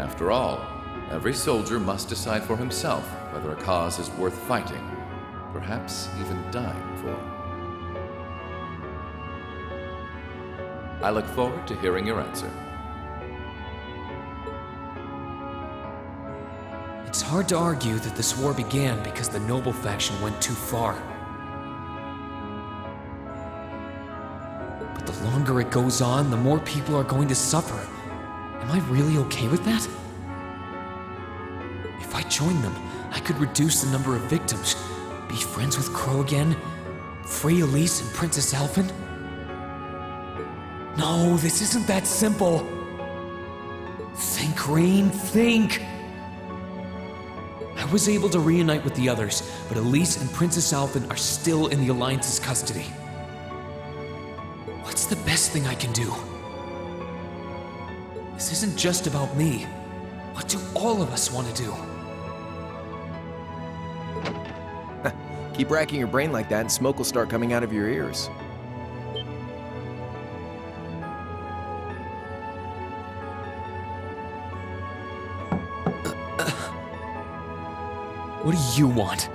After all, every soldier must decide for himself whether a cause is worth fighting, perhaps even dying for. I look forward to hearing your answer. It's hard to argue that this war began because the noble faction went too far. But the longer it goes on, the more people are going to suffer. Am I really okay with that? If I join them, I could reduce the number of victims, be friends with Crow again, free Elise and Princess Alphen. No, this isn't that simple. Think, Rain, think! I was able to reunite with the others, but Elise and Princess Alphen are still in the Alliance's custody. What's the best thing I can do? This isn't just about me. What do all of us want to do? Keep racking your brain like that and smoke will start coming out of your ears. What do you want?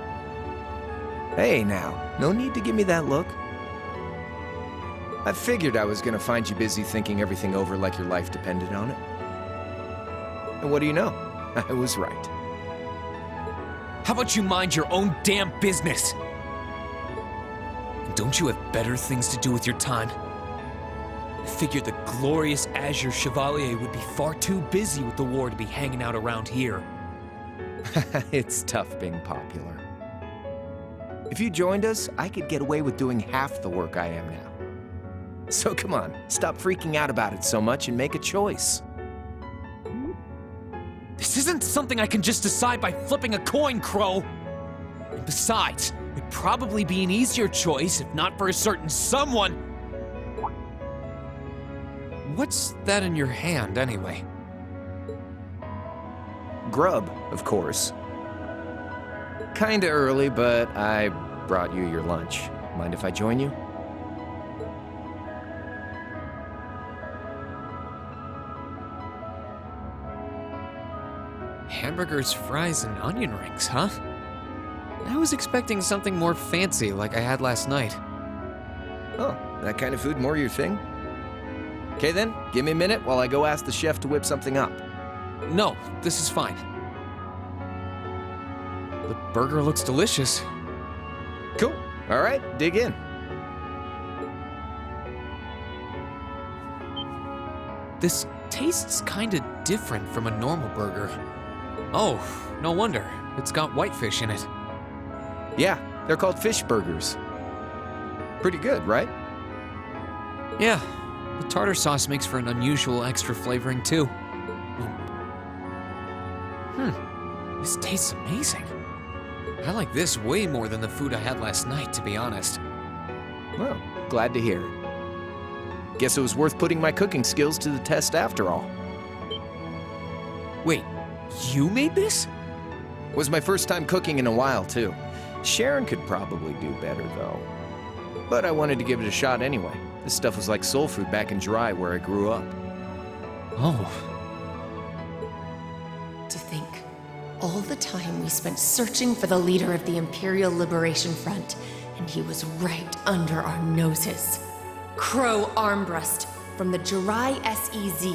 Hey now, no need to give me that look. I figured I was gonna find you busy thinking everything over like your life depended on it. And what do you know? I was right. How about you mind your own damn business? And don't you have better things to do with your time? I figured the glorious Azure Chevalier would be far too busy with the war to be hanging out around here. It's tough being popular. If you joined us, I could get away with doing half the work I am now. So come on, stop freaking out about it so much and make a choice. This isn't something I can just decide by flipping a coin, Crow. And besides, it'd probably be an easier choice if not for a certain someone. What's that in your hand, anyway? Grub, of course. Kinda early, but I brought you your lunch. Mind if I join you? Hamburgers, fries, and onion rings, huh? I was expecting something more fancy like I had last night. Oh, that kind of food more your thing? Okay then, give me a minute while I go ask the chef to whip something up. No, this is fine. The burger looks delicious. Cool. All right, dig in. This tastes kinda different from a normal burger. Oh, no wonder. It's got whitefish in it. Yeah, they're called fish burgers. Pretty good, right? Yeah, the tartar sauce makes for an unusual extra flavoring too. This tastes amazing. I like this way more than the food I had last night, to be honest. Well, glad to hear it. Guess it was worth putting my cooking skills to the test after all. Wait, you made this? Was my first time cooking in a while, too. Sharon could probably do better, though. But I wanted to give it a shot anyway. This stuff was like soul food back in Dry, where I grew up. Oh. To think, all the time we spent searching for the leader of the Imperial Liberation Front, and he was right under our noses. Crow Armbrust from the Jirai SEZ.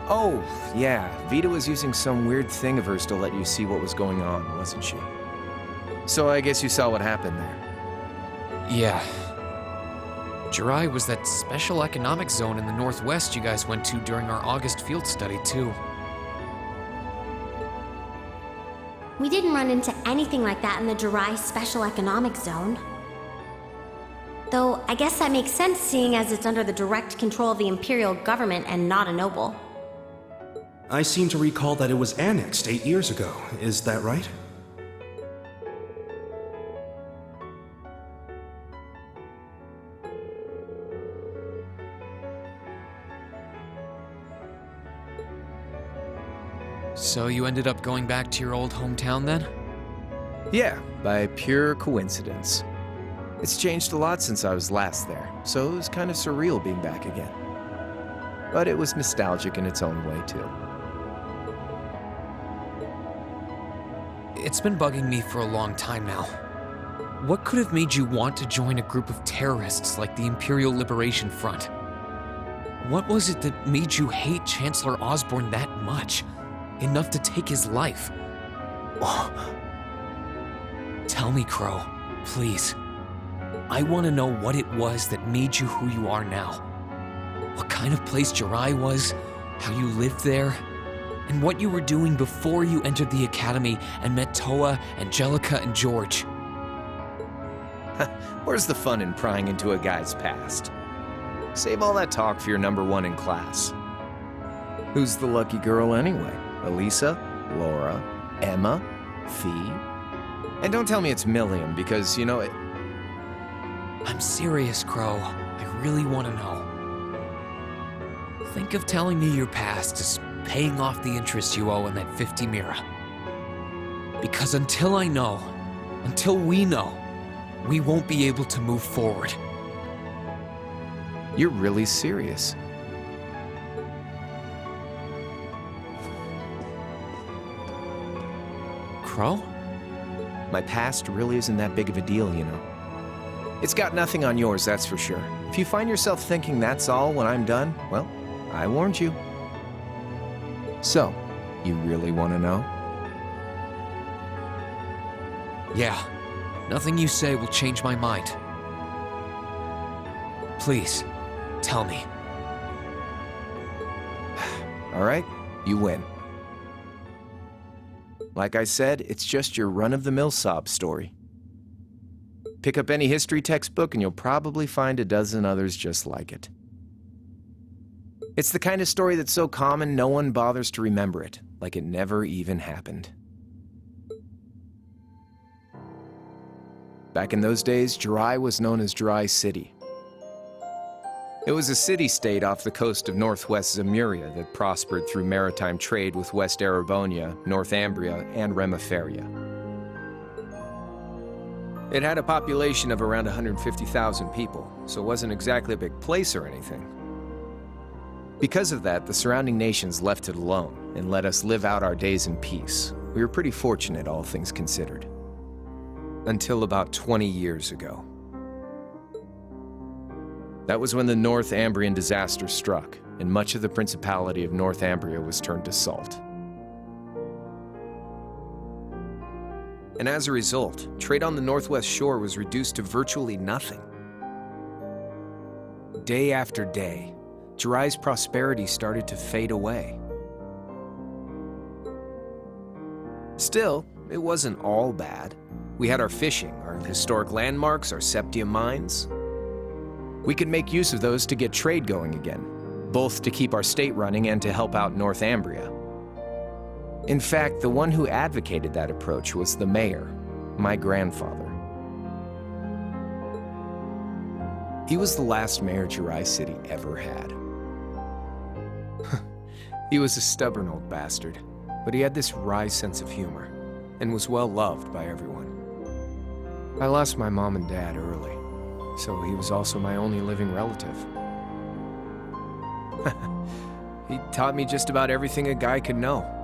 Oh, yeah. Vita was using some weird thing of hers to let you see what was going on, wasn't she? So I guess you saw what happened there. Yeah. Jirai was that special economic zone in the Northwest you guys went to during our August field study, too. We didn't run into anything like that in the Jirai Special Economic Zone. Though, I guess that makes sense seeing as it's under the direct control of the Imperial government and not a noble. I seem to recall that it was annexed 8 years ago. Is that right? So you ended up going back to your old hometown then? Yeah, by pure coincidence. It's changed a lot since I was last there, so it was kind of surreal being back again. but it was nostalgic in its own way, too. It's been bugging me for a long time now. What could have made you want to join a group of terrorists like the Imperial Liberation Front? What was it that made you hate Chancellor Osborn that much? Enough to take his life? Tell me, Crow, please. I want to know what it was that made you who you are now. What kind of place Jirai was, how you lived there, and what you were doing before you entered the academy and met Toa, Angelica, and George. Where's the fun in prying into a guy's past? Save all that talk for your number one in class. Who's the lucky girl anyway? Elisa? Laura? Emma? Fee? And don't tell me it's Milliam, because, you know, I'm serious, Crow. I really want to know. Think of telling me your past as paying off the interest you owe in that 50 Mira. Because until I know, until we know, we won't be able to move forward. You're really serious. Crow? My past really isn't that big of a deal, you know. It's got nothing on yours, that's for sure. If you find yourself thinking that's all when I'm done, well, I warned you. So, you really want to know? Yeah. Nothing you say will change my mind. Please, tell me. All right, you win. Like I said, it's just your run-of-the-mill sob story. Pick up any history textbook and you'll probably find a dozen others just like it. It's the kind of story that's so common no one bothers to remember it, like it never even happened. Back in those days, Jirai was known as Jirai City. It was a city-state off the coast of northwest Zemuria that prospered through maritime trade with West Erebonia, Northumbria, and Remiferia. It had a population of around 150,000 people, so it wasn't exactly a big place or anything. Because of that, the surrounding nations left it alone and let us live out our days in peace. We were pretty fortunate, all things considered. Until about 20 years ago. That was when the Northumbrian disaster struck, and much of the Principality of Northumbria was turned to salt. And as a result, trade on the northwest shore was reduced to virtually nothing. Day after day, Jirai's prosperity started to fade away. Still, it wasn't all bad. We had our fishing, our historic landmarks, our septium mines. We could make use of those to get trade going again, both to keep our state running and to help out Northumbria. In fact, the one who advocated that approach was the mayor, my grandfather. He was the last mayor Jirai City ever had. He was a stubborn old bastard, but he had this wry sense of humor, and was well loved by everyone. I lost my mom and dad early, so he was also my only living relative. He taught me just about everything a guy could know.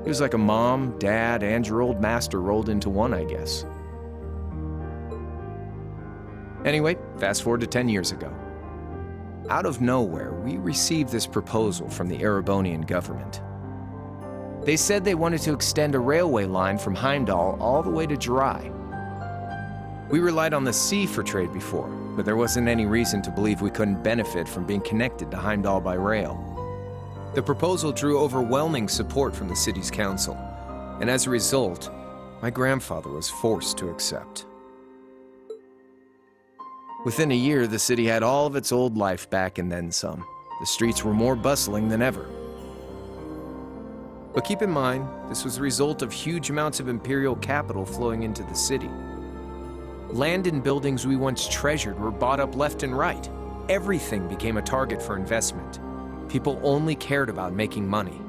He was like a mom, dad, and your old master rolled into one, I guess. Anyway, fast forward to 10 years ago. Out of nowhere, we received this proposal from the Erebonian government. They said they wanted to extend a railway line from Heimdall all the way to Jirai. We relied on the sea for trade before, but there wasn't any reason to believe we couldn't benefit from being connected to Heimdall by rail. The proposal drew overwhelming support from the city's council, and as a result, my grandfather was forced to accept. Within a year, the city had all of its old life back and then some. The streets were more bustling than ever. But keep in mind, this was the result of huge amounts of imperial capital flowing into the city. Land and buildings we once treasured were bought up left and right. Everything became a target for investment. People only cared about making money.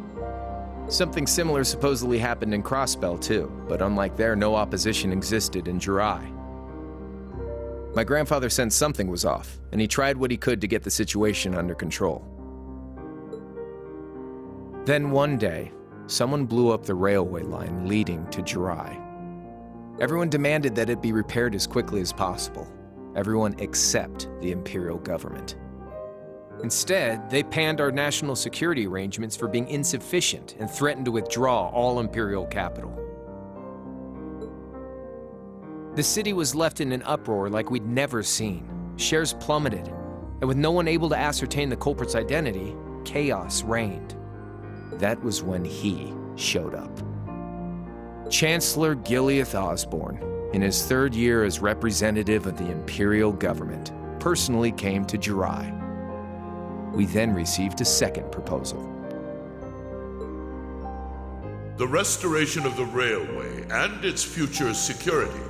Something similar supposedly happened in Crossbell too, but unlike there, no opposition existed in Jirai. My grandfather sensed something was off, and he tried what he could to get the situation under control. Then one day, someone blew up the railway line leading to Jirai. Everyone demanded that it be repaired as quickly as possible. Everyone except the Imperial government. Instead, they panned our national security arrangements for being insufficient and threatened to withdraw all Imperial capital. The city was left in an uproar like we'd never seen. Shares plummeted, and with no one able to ascertain the culprit's identity, chaos reigned. That was when he showed up. Chancellor Gileath Osborne, in his third year as representative of the Imperial government, personally came to Jirai. We then received a second proposal. The restoration of the railway and its future security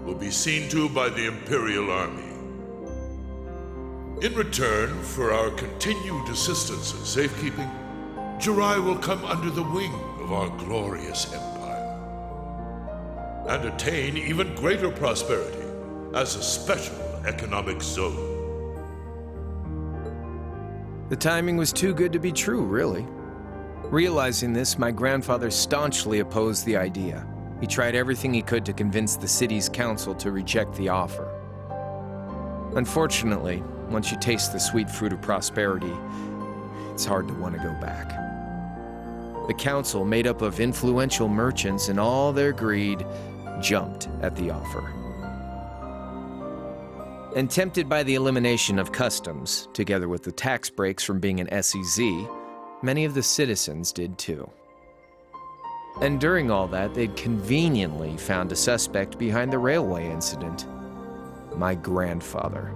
will be seen to by the Imperial Army. In return for our continued assistance in safekeeping, Jirai will come under the wing of our glorious empire and attain even greater prosperity as a special economic zone. The timing was too good to be true, really. Realizing this, my grandfather staunchly opposed the idea. He tried everything he could to convince the city's council to reject the offer. Unfortunately, once you taste the sweet fruit of prosperity, it's hard to want to go back. The council, made up of influential merchants in all their greed, jumped at the offer. And tempted by the elimination of customs, together with the tax breaks from being an SEZ, many of the citizens did too. And during all that, they'd conveniently found a suspect behind the railway incident: my grandfather.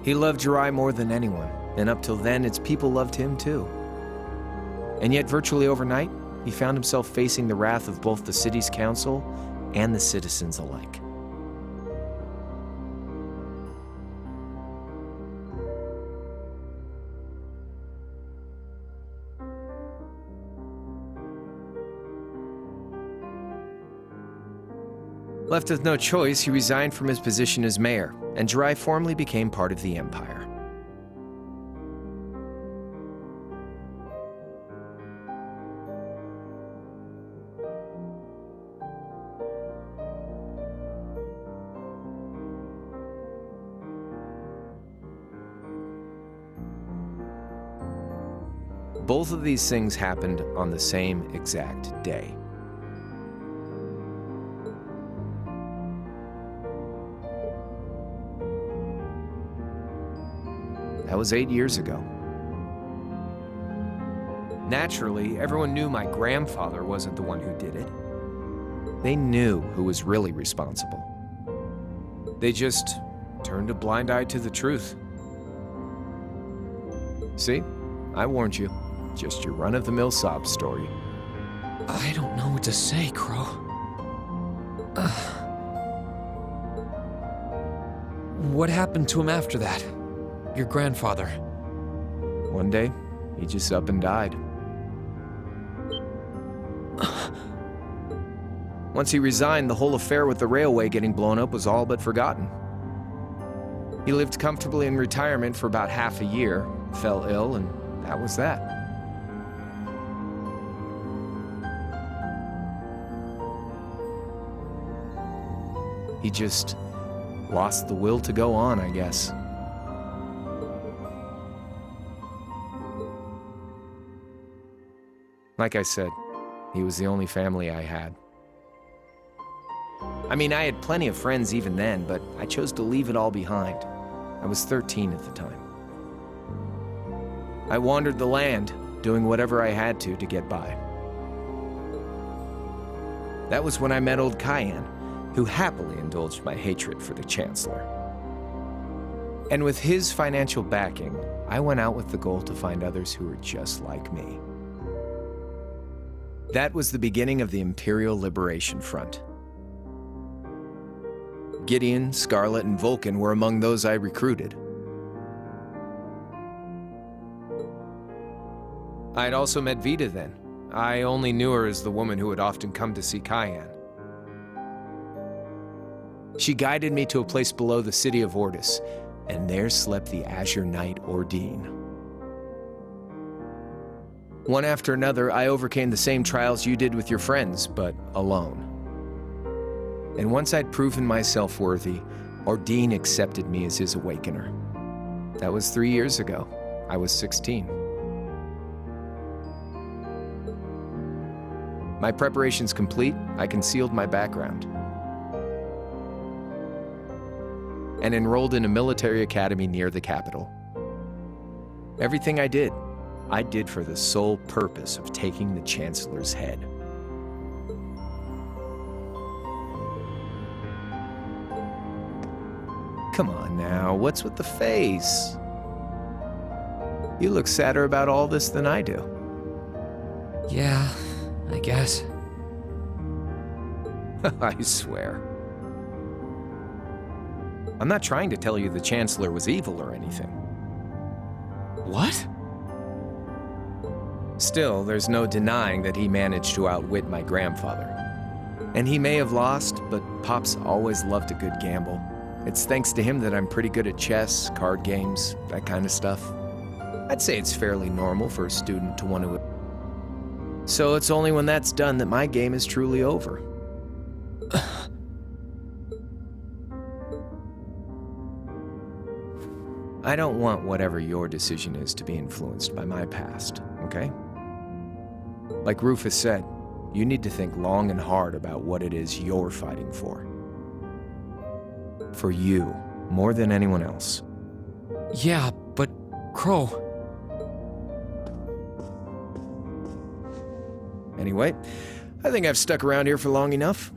He loved Jirai more than anyone, and up till then, its people loved him too. And yet, virtually overnight, he found himself facing the wrath of both the city's council and the citizens alike. Left with no choice, he resigned from his position as mayor, and Jirai formally became part of the empire. Both of these things happened on the same exact day. That was 8 years ago. Naturally, everyone knew my grandfather wasn't the one who did it. They knew who was really responsible. They just turned a blind eye to the truth. See? I warned you. Just your run-of-the-mill sob story. I don't know what to say, Crow. What happened to him after that? Your grandfather. One day, he just up and died. Once he resigned, the whole affair with the railway getting blown up was all but forgotten. He lived comfortably in retirement for about half a year, fell ill, and that was that. He just lost the will to go on, I guess. Like I said, he was the only family I had. I mean, I had plenty of friends even then, but I chose to leave it all behind. I was 13 at the time. I wandered the land, doing whatever I had to get by. That was when I met old Cayenne, who happily indulged my hatred for the Chancellor. And with his financial backing, I went out with the goal to find others who were just like me. That was the beginning of the Imperial Liberation Front. Gideon, Scarlet, and Vulcan were among those I recruited. I had also met Vita then. I only knew her as the woman who would often come to see Cayenne. She guided me to a place below the city of Ortis, and there slept the Azure Knight Ordine. One after another, I overcame the same trials you did with your friends, but alone. And once I'd proven myself worthy, Ordine accepted me as his awakener. That was 3 years ago. I was 16. My preparations complete, I concealed my background and enrolled in a military academy near the capital. Everything I did for the sole purpose of taking the Chancellor's head. Come on now, what's with the face? You look sadder about all this than I do. Yeah, I guess. I swear. I'm not trying to tell you the Chancellor was evil or anything. What? Still, there's no denying that he managed to outwit my grandfather. And he may have lost, but Pop's always loved a good gamble. It's thanks to him that I'm pretty good at chess, card games, that kind of stuff. I'd say it's fairly normal for a student to want to... So it's only when that's done that my game is truly over. I don't want whatever your decision is to be influenced by my past, okay? Like Rufus said, you need to think long and hard about what it is you're fighting for. For you, more than anyone else. Yeah, but Crow... Anyway, I think I've stuck around here for long enough.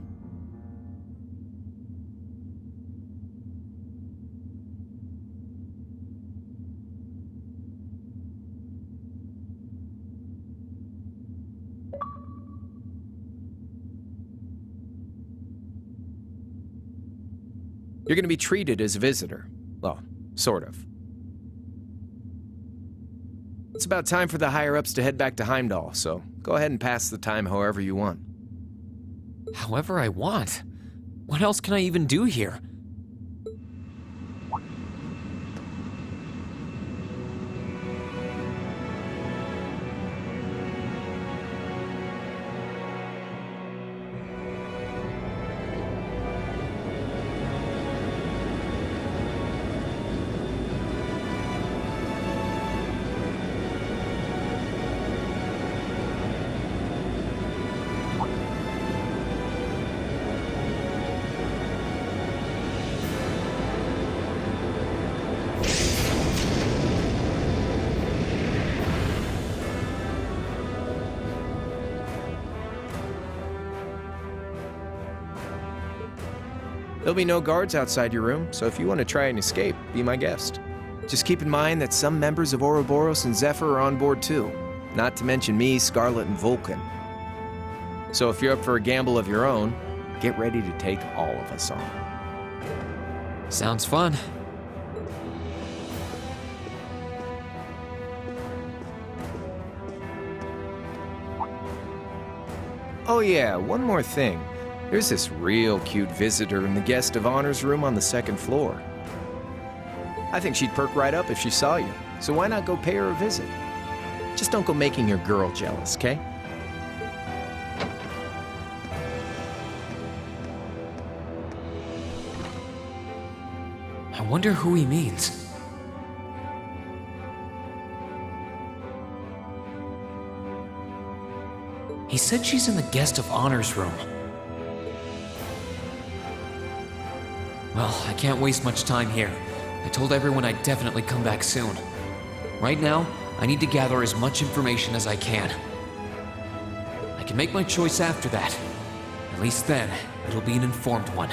You're going to be treated as a visitor. Well, sort of. It's about time for the higher-ups to head back to Heimdall, so go ahead and pass the time however you want. However I want? What else can I even do here? There'll be no guards outside your room, so if you want to try and escape, be my guest. Just keep in mind that some members of Ouroboros and Zephyr are on board too, not to mention me, Scarlet, and Vulcan. So if you're up for a gamble of your own, get ready to take all of us on. Sounds fun. Oh yeah, one more thing. There's this real cute visitor in the guest of honors room on the second floor. I think she'd perk right up if she saw you, so why not go pay her a visit? Just don't go making your girl jealous, okay? I wonder who he means. He said she's in the guest of honors room. Well, I can't waste much time here. I told everyone I'd definitely come back soon. Right now, I need to gather as much information as I can. I can make my choice after that. At least then, it'll be an informed one.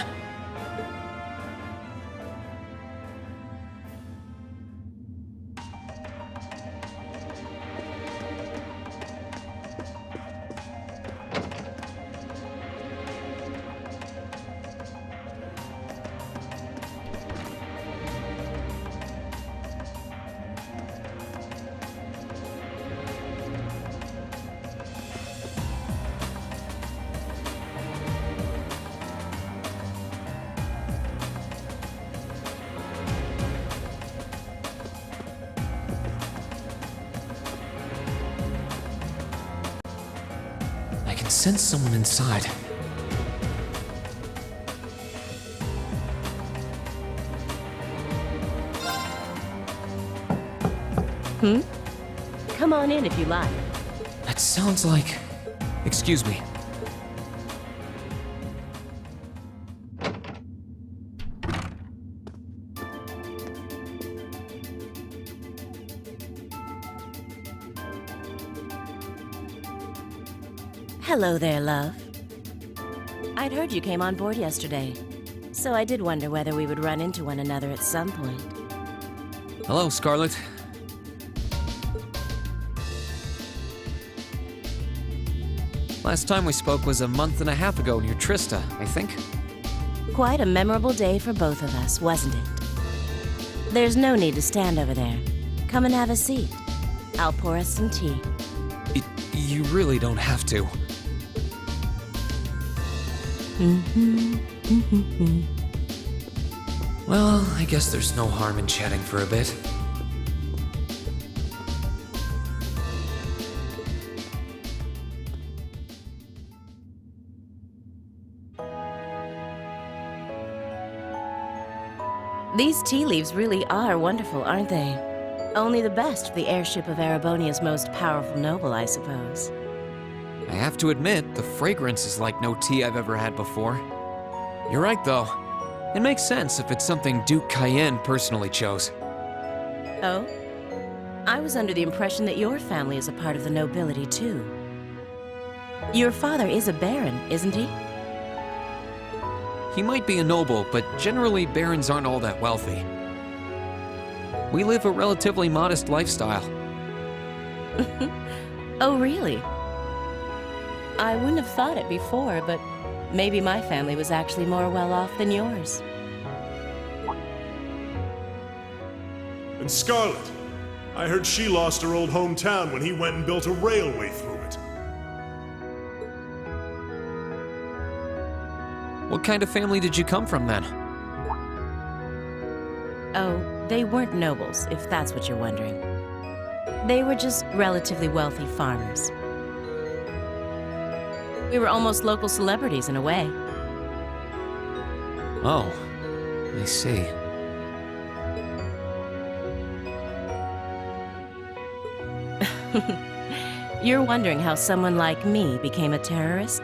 can sense someone inside. Come on in if you like. That sounds like... Excuse me. Hello there, love. I'd heard you came on board yesterday, so I did wonder whether we would run into one another at some point. Hello, Scarlet. Last time we spoke was a month and a half ago near Trista, I think. Quite a memorable day for both of us, wasn't it? There's no need to stand over there. Come and have a seat. I'll pour us some tea. You really don't have to. Well, I guess there's no harm in chatting for a bit. These tea leaves really are wonderful, aren't they? Only the best for the airship of Erebonia's most powerful noble, I suppose. I have to admit, the fragrance is like no tea I've ever had before. You're right, though. It makes sense if it's something Duke Cayenne personally chose. Oh? I was under the impression that your family is a part of the nobility, too. Your father is a baron, isn't he? He might be a noble, but generally barons aren't all that wealthy. We live a relatively modest lifestyle. Oh, really? I wouldn't have thought it before, but maybe my family was actually more well off than yours. And Scarlet, I heard she lost her old hometown when he went and built a railway through it. What kind of family did you come from, then? Oh, they weren't nobles, if that's what you're wondering. They were just relatively wealthy farmers. We were almost local celebrities in a way. Oh, I see. You're wondering how someone like me became a terrorist?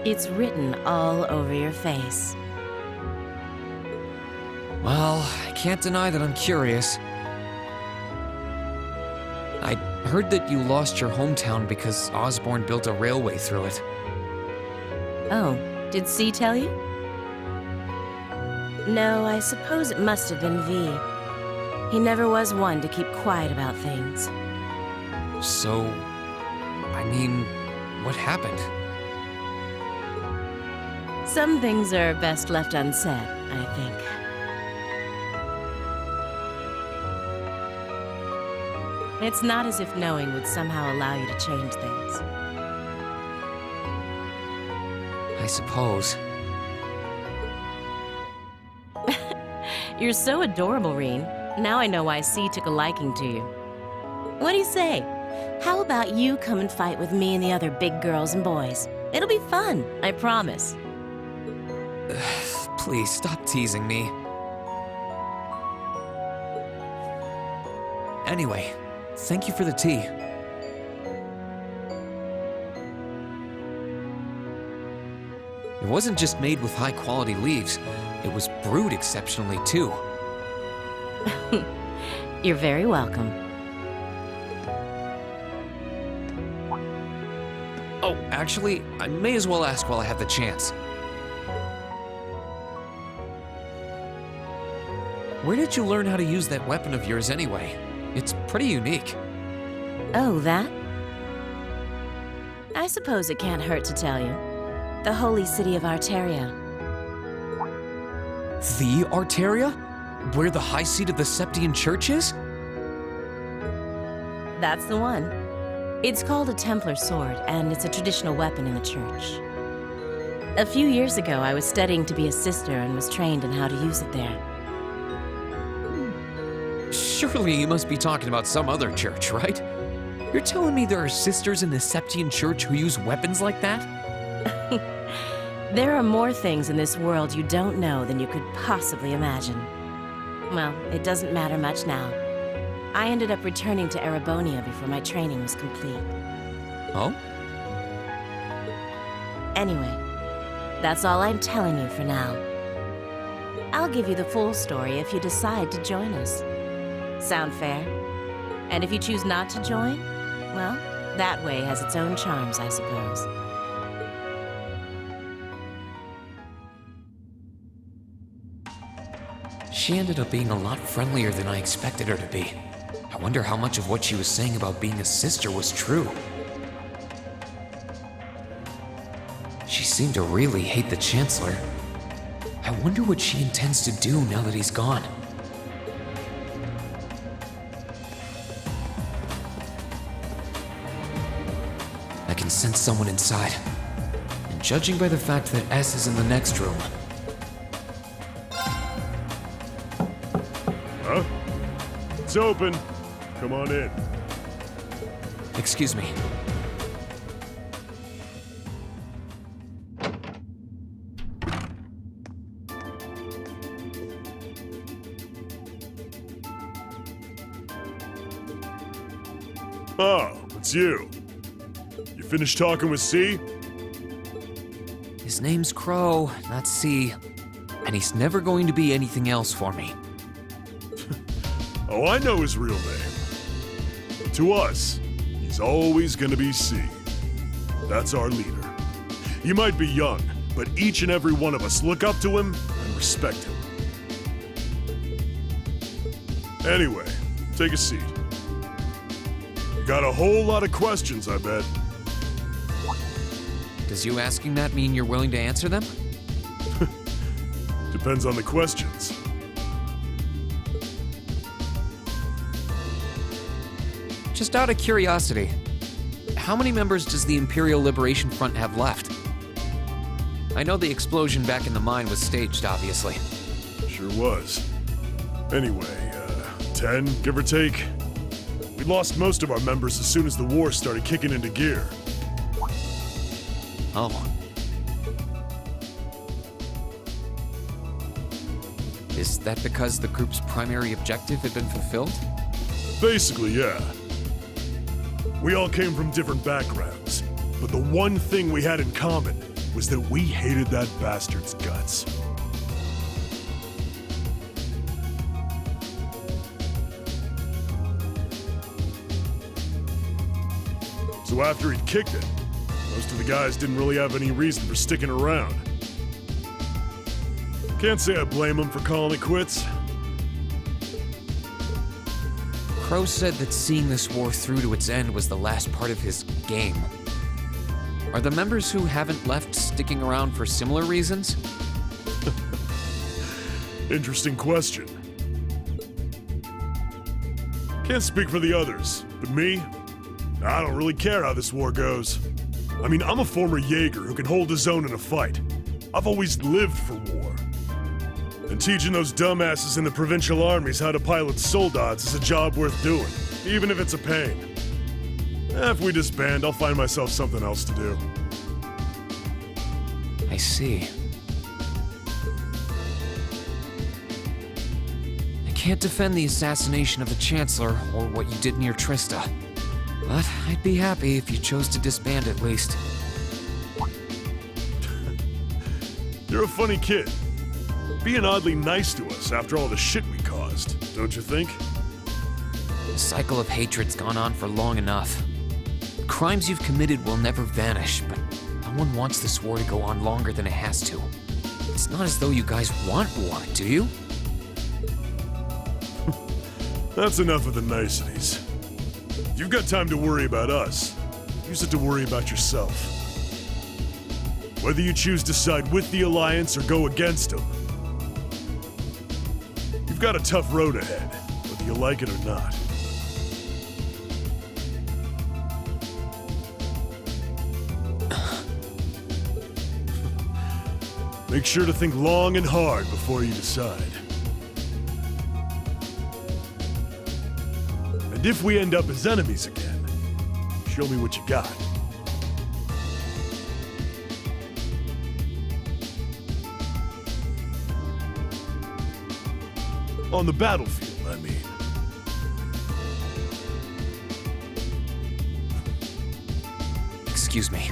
It's written all over your face. Well, I can't deny that I'm curious. I heard that you lost your hometown because Osborne built a railway through it. Oh, did C tell you? No, I suppose it must have been V. He never was one to keep quiet about things. So, I mean, what happened? Some things are best left unsaid, I think. It's not as if knowing would somehow allow you to change things. I suppose. You're so adorable, Reen. Now I know why C took a liking to you. What do you say? How about you come and fight with me and the other big girls and boys? It'll be fun, I promise. Please, stop teasing me. Anyway, thank you for the tea. It wasn't just made with high-quality leaves. It was brewed exceptionally, too. You're very welcome. Oh, actually, I may as well ask while I have the chance. Where did you learn how to use that weapon of yours anyway? It's pretty unique. Oh, that? I suppose it can't hurt to tell you. The holy city of Arteria. The Arteria? Where the high seat of the Septian Church is? That's the one. It's called a Templar sword, and it's a traditional weapon in the church. A few years ago, I was studying to be a sister and was trained in how to use it there. Surely you must be talking about some other church, right? You're telling me there are sisters in the Septian Church who use weapons like that? There are more things in this world you don't know than you could possibly imagine. Well, it doesn't matter much now. I ended up returning to Erebonia before my training was complete. Oh? Anyway, that's all I'm telling you for now. I'll give you the full story if you decide to join us. Sound fair? And if you choose not to join, well, that way has its own charms, I suppose. She ended up being a lot friendlier than I expected her to be. I wonder how much of what she was saying about being a sister was true. She seemed to really hate the Chancellor. I wonder what she intends to do now that he's gone. I can sense someone inside. And judging by the fact that S is in the next room, Huh? It's open. Come on in. excuse me. Oh, it's you. You finished talking with C? His name's Crow, not C. And he's never going to be anything else for me. Oh, I know his real name. But to us, he's always gonna be C. That's our leader. He might be young, but each and every one of us look up to him and respect him. Anyway, take a seat. You got a whole lot of questions, I bet. Does you asking that mean you're willing to answer them? Depends on the questions. Just out of curiosity, how many members does the Imperial Liberation Front have left? I know the explosion back in the mine was staged, obviously. Sure was. Anyway, 10, give or take. We lost most of our members as soon as the war started kicking into gear. Oh. Is that because the group's primary objective had been fulfilled? Basically, yeah. We all came from different backgrounds, but the one thing we had in common was that we hated that bastard's guts. So after he'd kicked it, most of the guys didn't really have any reason for sticking around. Can't say I blame him for calling it quits. Crow said that seeing this war through to its end was the last part of his game. Are the members who haven't left sticking around for similar reasons? Interesting question. Can't speak for the others, but me? I don't really care how this war goes. I mean, I'm a former Jaeger who can hold his own in a fight. I've always lived for war. And teaching those dumbasses in the provincial armies how to pilot soldats is a job worth doing, even if it's a pain. If we disband, I'll find myself something else to do. I see. I can't defend the assassination of the Chancellor or what you did near Trista. But I'd be happy if you chose to disband at least. You're a funny kid. Being oddly nice to us after all the shit we caused, don't you think? The cycle of hatred's gone on for long enough. The crimes you've committed will never vanish, but no one wants this war to go on longer than it has to. It's not as though you guys want war, do you? That's enough of the niceties. You've got time to worry about us. Use it to worry about yourself. Whether you choose to side with the Alliance or go against them, you've got a tough road ahead, whether you like it or not. Make sure to think long and hard before you decide. And if we end up as enemies again, Show me what you got. On the battlefield, I mean. Excuse me.